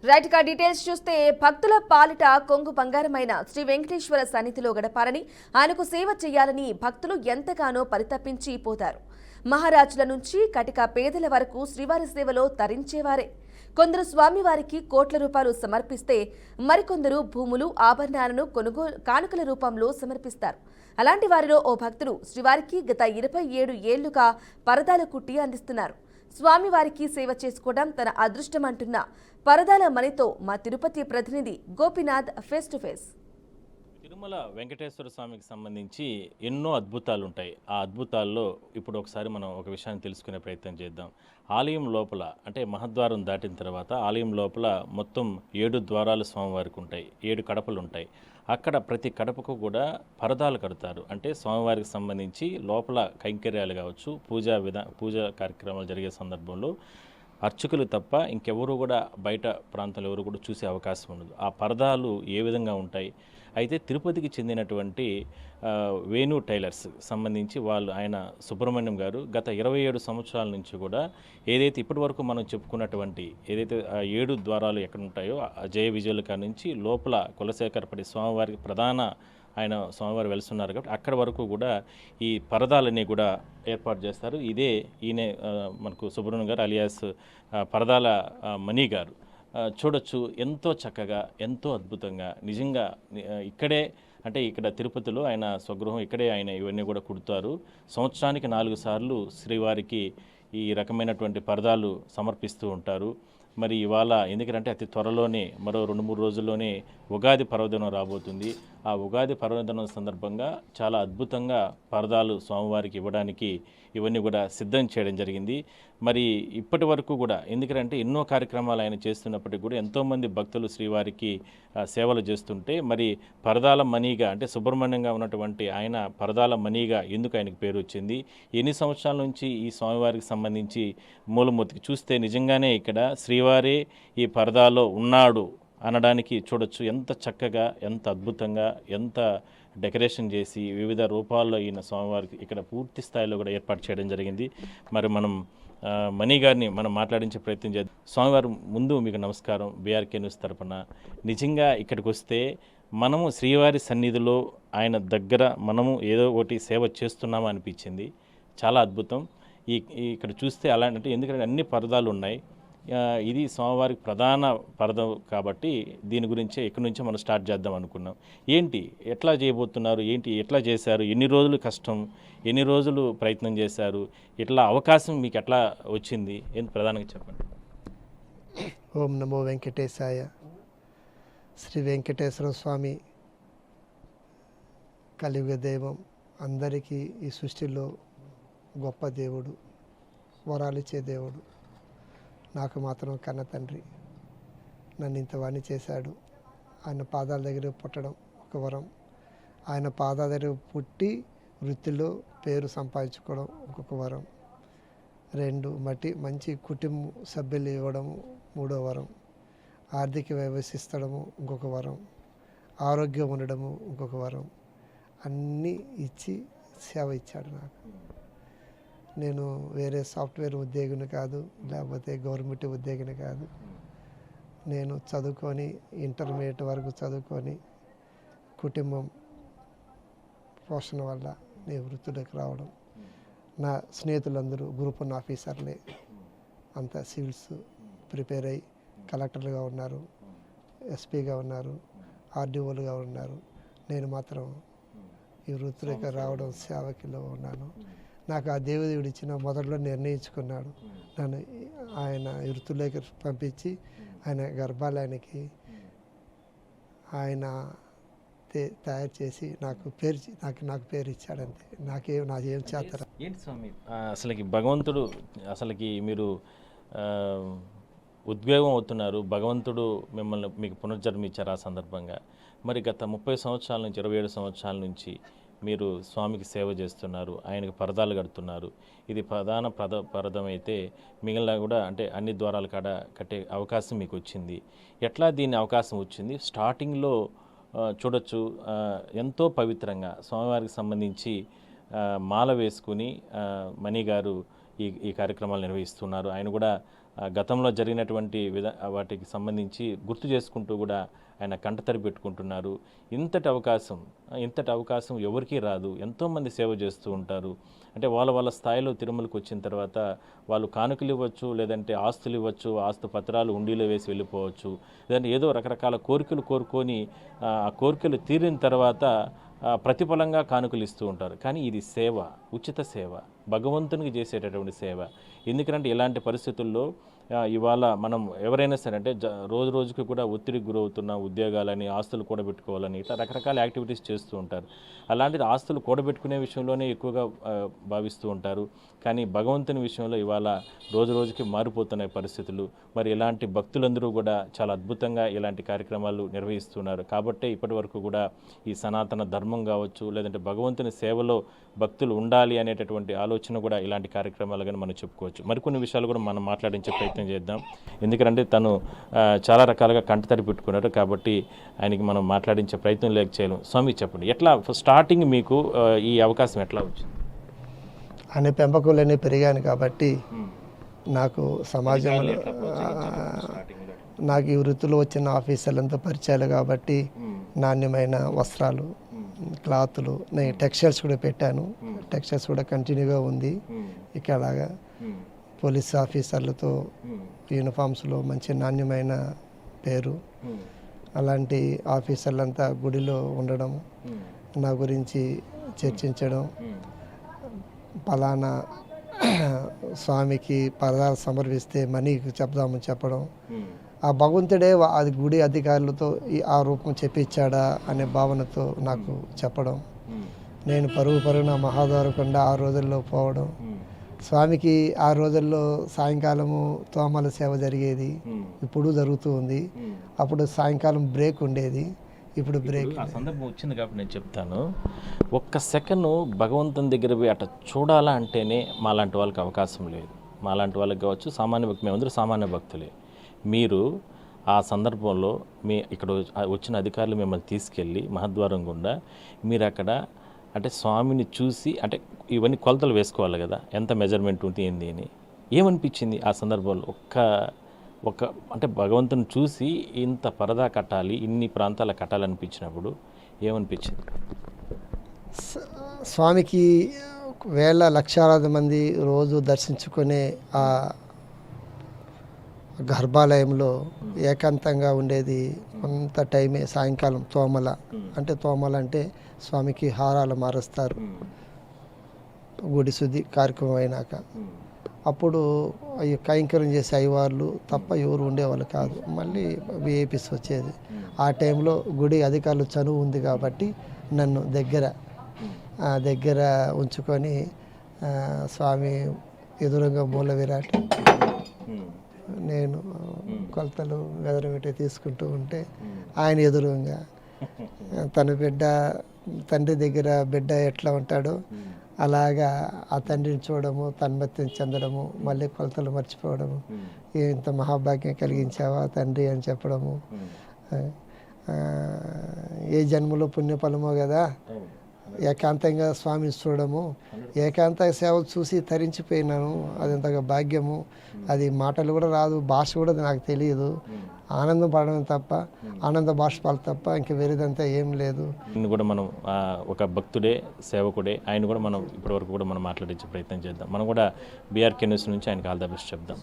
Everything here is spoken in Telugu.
రైట్ గా డీటెయిల్స్ చూస్తే భక్తుల పాలిట కొంగు బంగారమైన శ్రీ వెంకటేశ్వర సన్నిధిలో గడపాలని ఆయనకు సేవ చేయాలని భక్తులు ఎంతగానో పరితపించి పోతారు. మహారాజుల నుంచి కటిక పేదల వరకు శ్రీవారి సేవలో తరించేవారే. కొందరు స్వామివారికి కోట్ల రూపాయలు సమర్పిస్తే మరికొందరు భూములు ఆభరణాలను కానుకల రూపంలో సమర్పిస్తారు. అలాంటి వారిలో ఓ భక్తుడు శ్రీవారికి గత 27 ఏళ్లుగా పరదాలు కుట్టి అందిస్తున్నారు. స్వామివారికి సేవ చేసుకోవడం తన అదృష్టం అంటున్న పరదాల మణితో మా తిరుపతి ప్రతినిధి Gopinath face to face. Tirumala Venkateswara స్వామికి సంబంధించి ఎన్నో అద్భుతాలు ఉంటాయి. ఆ అద్భుతాల్లో ఇప్పుడు ఒకసారి మనం ఒక విషయాన్ని తెలుసుకునే ప్రయత్నం చేద్దాం. ఆలయం లోపల అంటే మహద్వారం దాటిన తర్వాత ఆలయం లోపల మొత్తం 7 ద్వారాలు స్వామివారికి ఉంటాయి, 7 కడపలు ఉంటాయి. అక్కడ ప్రతి కడపకు కూడా పరదాలు కడతారు. అంటే స్వామివారికి సంబంధించి లోపల కైంకర్యాలు కావచ్చు, పూజా కార్యక్రమాలు జరిగే సందర్భంలో అర్చకులు తప్ప ఇంకెవరు కూడా బయట ప్రాంతంలో ఎవరు కూడా చూసే అవకాశం ఉండదు. ఆ పరదాలు ఏ విధంగా ఉంటాయి? అయితే తిరుపతికి చెందినటువంటి వేణు టైలర్స్ సంబంధించి ఆయన సుబ్రహ్మణ్యం గారు గత 27 సంవత్సరాల నుంచి కూడా ఏదైతే ఇప్పటి వరకు మనం చెప్పుకున్నటువంటి ఏదైతే 7 ద్వారాలు ఎక్కడ ఉంటాయో జయ విజయుల కాడ నుంచి లోపల కులశేఖరపడి స్వామివారికి ఆయన స్వామివారు వెలుస్తున్నారు కాబట్టి అక్కడ వరకు కూడా ఈ పరదాలన్నీ కూడా ఏర్పాటు చేస్తారు. ఈయన మనకు సుబ్రహ్మణ్యం గారు అలియాస్ పరదాల మణి గారు. చూడొచ్చు ఎంతో చక్కగా, ఎంతో అద్భుతంగా, నిజంగా ఇక్కడే అంటే ఇక్కడ తిరుపతిలో ఆయన స్వగృహం ఇక్కడే ఆయన ఇవన్నీ కూడా కుడతారు. సంవత్సరానికి 4 సార్లు శ్రీవారికి ఈ రకమైనటువంటి పరదాలు సమర్పిస్తూ ఉంటారు. మరి ఇవాళ ఎందుకంటే అతి త్వరలోనే మరో 2-3 రోజుల్లోనే ఉగాది పర్వదినం రాబోతుంది. ఆ ఉగాది పర్వదినం సందర్భంగా చాలా అద్భుతంగా పరదాలు స్వామివారికి ఇవ్వడానికి ఇవన్నీ కూడా సిద్ధం చేయడం జరిగింది. మరి ఇప్పటి వరకు కూడా ఎందుకంటే ఎన్నో కార్యక్రమాలు ఆయన చేస్తున్నప్పటికీ కూడా ఎంతోమంది భక్తులు శ్రీవారికి సేవలు చేస్తుంటే మరి పరదాల మణిగా అంటే సుబ్రహ్మణ్యంగా ఉన్నటువంటి ఆయన పరదాల మణిగా ఎందుకు ఆయనకు పేరు వచ్చింది? ఎన్ని సంవత్సరాల నుంచి ఈ స్వామివారికి సంబంధించి మూలమూర్తికి చూస్తే నిజంగానే ఇక్కడ శ్రీవారే ఈ పరదాలో ఉన్నాడు అనడానికి చూడొచ్చు. ఎంత చక్కగా, ఎంత అద్భుతంగా, ఎంత డెకరేషన్ చేసి వివిధ రూపాల్లో ఈయన స్వామివారికి ఇక్కడ పూర్తి స్థాయిలో కూడా ఏర్పాటు చేయడం జరిగింది. మరి మనం మణి గారిని మనం మాట్లాడించే ప్రయత్నం చేద్దాం. స్వామివారు ముందు మీకు నమస్కారం. బీఆర్కే న్యూస్ తరపున నిజంగా ఇక్కడికి వస్తే మనము శ్రీవారి సన్నిధిలో ఆయన దగ్గర మనము ఏదో ఒకటి సేవ చేస్తున్నామా అనిపించింది. చాలా అద్భుతం. ఇక్కడ చూస్తే అలాంటి ఎందుకంటే అన్ని పరదాలు ఉన్నాయి. ఇది స్వామివారికి ప్రధాన పరద కాబట్టి దీని గురించే ఇక్కడి నుంచే మనం స్టార్ట్ చేద్దాం అనుకున్నాం. ఏంటి ఎట్లా చేయబోతున్నారు, ఏంటి ఎట్లా చేశారు, ఎన్ని రోజులు కష్టం, ఎన్ని రోజులు ప్రయత్నం చేశారు, ఇట్లా అవకాశం మీకు ఎట్లా వచ్చింది, ఏంటి ప్రధానంగా చెప్పండి. ఓం నమో వెంకటేశాయ. శ్రీ వెంకటేశ్వర స్వామి కలియుగ దైవం, అందరికీ ఈ సృష్టిలో గొప్ప దేవుడు, వరాలిచ్చే దేవుడు. నాకు మాత్రం కన్న తండ్రి నన్ను ఇంతవాణ్ణి చేశాడు. ఆయన పాదాల దగ్గర పుట్టడం ఒక వరం, ఆయన పాదాల దగ్గర పుట్టి వృత్తిలో పేరు సంపాదించుకోవడం ఇంకొక వరం, 2 మంచి కుటుంబ సభ్యులు ఇవ్వడము 3వ వరం, ఆర్థిక వ్యవస్థిస్తడము ఇంకొక వరం, ఆరోగ్యం ఉండడము ఇంకొక వరం, అన్నీ ఇచ్చి సేవ ఇచ్చాడు నాకు. నేను వేరే సాఫ్ట్వేర్ ఉద్యోగిని కాదు, లేకపోతే గవర్నమెంట్ ఉద్యోగిని కాదు. నేను చదువుకొని ఇంటర్మీడియట్ వరకు చదువుకొని కుటుంబం పోషణ వల్ల నేను వృత్తిలోకి రావడం. నా స్నేహితులందరూ గ్రూప్ 1 ఆఫీసర్లే, అంతా సివిల్స్ ప్రిపేర్ అయ్యి కలెక్టర్లుగా ఉన్నారు, ఎస్పీగా ఉన్నారు, ఆర్డీఓలుగా ఉన్నారు. నేను మాత్రం ఈ వృత్తిలోకి రావడం సేవకిలో ఉన్నాను. నాకు ఆ దేవుడు ఇచ్చిన మొదట్లో నిర్ణయించుకున్నాడు. నన్ను ఆయన వృత్తిలోకి పంపించి ఆయన గర్భాలయానికి ఆయన తయారు చేసి నాకు పేరు ఇచ్చాడంతే. నాకేం చేస్తారు. ఏంటి స్వామి అసలుకి భగవంతుడు అసలుకి మీరు ఉద్వేగం అవుతున్నారు, భగవంతుడు మీకు పునర్జన్మ ఇచ్చారు ఆ సందర్భంగా. మరి గత 30 సంవత్సరాల నుంచి 27 సంవత్సరాల నుంచి మీరు స్వామికి సేవ చేస్తున్నారు, ఆయనకు పరదాలు కడుతున్నారు. ఇది ప్రధాన పరదం అయితే మిగిలిన కూడా అంటే అన్ని ద్వారాల కాడ కట్టే అవకాశం మీకు వచ్చింది. ఎట్లా దీని అవకాశం వచ్చింది? స్టార్టింగ్లో చూడొచ్చు ఎంతో పవిత్రంగా స్వామివారికి సంబంధించి మాల వేసుకుని మణి గారు ఈ కార్యక్రమాలు నిర్వహిస్తున్నారు. ఆయన కూడా గతంలో జరిగినటువంటి వాటికి సంబంధించి గుర్తు చేసుకుంటూ కూడా ఆయన కంటతడి పెట్టుకుంటున్నారు. ఇంతటి అవకాశం ఎవరికీ రాదు. ఎంతోమంది సేవ చేస్తూ ఉంటారు. అంటే వాళ్ళ స్థాయిలో తిరుమలకు వచ్చిన తర్వాత వాళ్ళు కానుకలు ఇవ్వచ్చు, లేదంటే ఆస్తులు ఇవ్వచ్చు, ఆస్తు పత్రాలు ఉండిలో వేసి వెళ్ళిపోవచ్చు, లేదంటే ఏదో రకరకాల కోరికలు కోరుకొని ఆ కోరికలు తీరిన తర్వాత ప్రతిఫలంగా కానుకలు ఇస్తూ ఉంటారు. కానీ ఇది సేవ, ఉచిత సేవ, భగవంతునికి చేసేటటువంటి సేవ. ఎందుకంటే ఇలాంటి పరిస్థితుల్లో ఇవాళ మనం ఎవరైనా సరే అంటే రోజు రోజుకి కూడా ఒత్తిడికి గురవుతున్న ఉద్యోగాలని, ఆస్తులు కూడబెట్టుకోవాలని ఇట్లా రకరకాల యాక్టివిటీస్ చేస్తూ ఉంటారు. అలాంటిది ఆస్తులు కూడబెట్టుకునే విషయంలోనే ఎక్కువగా భావిస్తూ ఉంటారు. కానీ భగవంతుని విషయంలో ఇవాళ రోజు రోజుకి మారిపోతున్న పరిస్థితులు. మరి ఇలాంటి భక్తులందరూ కూడా చాలా అద్భుతంగా ఇలాంటి కార్యక్రమాలు నిర్వహిస్తున్నారు. కాబట్టే ఇప్పటి వరకు కూడా ఈ సనాతన ధర్మం కావచ్చు, లేదంటే భగవంతుని సేవలో భక్తులు ఉండాలి అనేటటువంటి ఆలోచన కూడా ఇలాంటి కార్యక్రమాలు కానీ మనం చెప్పుకోవచ్చు. మరికొన్ని విషయాలు కూడా మనం మాట్లాడించే ప్రయత్నం చేద్దాం. ఎందుకంటే తను చాలా రకాలుగా కంటతడి పెట్టుకున్నారు. కాబట్టి ఆయనకి మనం మాట్లాడించే ప్రయత్నం చేయలేం. స్వామి చెప్పండి, ఎట్లా స్టార్టింగ్ మీకు ఈ అవకాశం ఎట్లా వచ్చింది? అనే పెంపకంలోనే పెరిగాను కాబట్టి నాకు సమాజంలో నాకు ఈ వృత్తిలో వచ్చిన ఆఫీసర్లంతా పరిచయాలు కాబట్టి నాణ్యమైన వస్త్రాలు, క్లాతులు, నేను టెక్స్టైల్స్ కూడా పెట్టాను. టెక్స్టైల్స్ కూడా కంటిన్యూగా ఉంది. ఇక అలాగా పోలీస్ ఆఫీసర్లతో యూనిఫామ్స్లో మంచి నాణ్యమైన పేరు. అలాంటి ఆఫీసర్లంతా గుడిలో ఉండడం, నా గురించి చర్చించడం, పలానా స్వామికి పదాలు సమర్పిస్తే మనీ చెప్దామని చెప్పడం, ఆ భగవంతుడే అది గుడి అధికారులతో ఆ రూపం చెప్పించాడా అనే భావనతో నాకు చెప్పడం, నేను పరుగున మహాద్వారకొండ ఆ రోజుల్లో పోవడం, స్వామికి ఆ రోజుల్లో సాయంకాలము తోమల సేవ జరిగేది, ఇప్పుడు జరుగుతూ ఉంది. అప్పుడు సాయంకాలం బ్రేక్ ఉండేది, ఇప్పుడు బ్రేక్. ఆ సందర్భం వచ్చింది కాబట్టి నేను చెప్తాను. ఒక్క సెకండ్ భగవంతుని దగ్గర పోయి అట్లా చూడాలా అంటేనే మాలాంటి వాళ్ళకి అవకాశం లేదు. మాలాంటి వాళ్ళకి కావచ్చు, సామాన్య భక్తి, మేమందరూ సామాన్య భక్తులే. మీరు ఆ సందర్భంలో ఇక్కడ వచ్చిన అధికారులు మిమ్మల్ని తీసుకెళ్ళి మహద్వారం గుండా మీరు అక్కడ అంటే స్వామిని చూసి, అంటే ఇవన్నీ కొలతలు వేసుకోవాలి కదా, ఎంత మెజర్మెంట్ ఉంటుంది ఏంది అని ఏమనిపించింది ఆ సందర్భంలో? ఒక అంటే భగవంతుని చూసి ఇంత పరదా కట్టాలి, ఇన్ని ప్రాంతాల కట్టాలనిపించినప్పుడు ఏమనిపించింది? స్వామికి వేల లక్షలాది మంది రోజు దర్శించుకునే ఆ గర్భాలయంలో ఏకాంతంగా ఉండేది కొంత టైమే సాయంకాలం తోమల. తోమల అంటే స్వామికి హారాలు మారుస్తారు గుడి శుద్ధి కార్యక్రమం అయినాక. అప్పుడు కైంకర్యం చేసే అయ్యవార్లు తప్ప ఎవరు ఉండేవాళ్ళు కాదు. మళ్ళీ విఐపీస్ వచ్చేది. ఆ టైంలో గుడి అధికారులు చనువు ఉంది కాబట్టి నన్ను దగ్గర ఉంచుకొని స్వామి ఎదురుగా మూల విరాట్ నేను కొలతలు వెదరబెట్టి తీసుకుంటూ ఉంటే ఆయన ఎదురుగా తన తండ్రి దగ్గర బిడ్డ ఎట్లా ఉంటాడో అలాగా ఆ తండ్రిని చూడడము, తన్మత్యం చెందడము, మళ్ళీ కొలతలు మర్చిపోవడము, ఇంత మహాభాగ్యం కలిగించావా తండ్రి అని చెప్పడము, ఏ జన్మలో పుణ్యఫలమో కదా, ఏకాంతంగా స్వామిని చూడడము, ఏకాంత సేవలు చూసి తరించిపోయినాను. అది ఎంతగా భాగ్యము. అది మాటలు కూడా రాదు, భాష కూడా నాకు తెలియదు. ఆనందం పడడం తప్ప, ఆనంద బాష్పాలు తప్ప ఇంక వేరేదంతా ఏం లేదు. కూడా మనం ఒక భక్తుడే, సేవకుడే, ఆయన కూడా మనం ఇప్పటివరకు కూడా మనం మాట్లాడించే ప్రయత్నం చేద్దాం. మనం కూడా బీఆర్కే న్యూస్ నుంచి ఆయనకి ఆల్ ద బెస్ట్ చెప్దాం.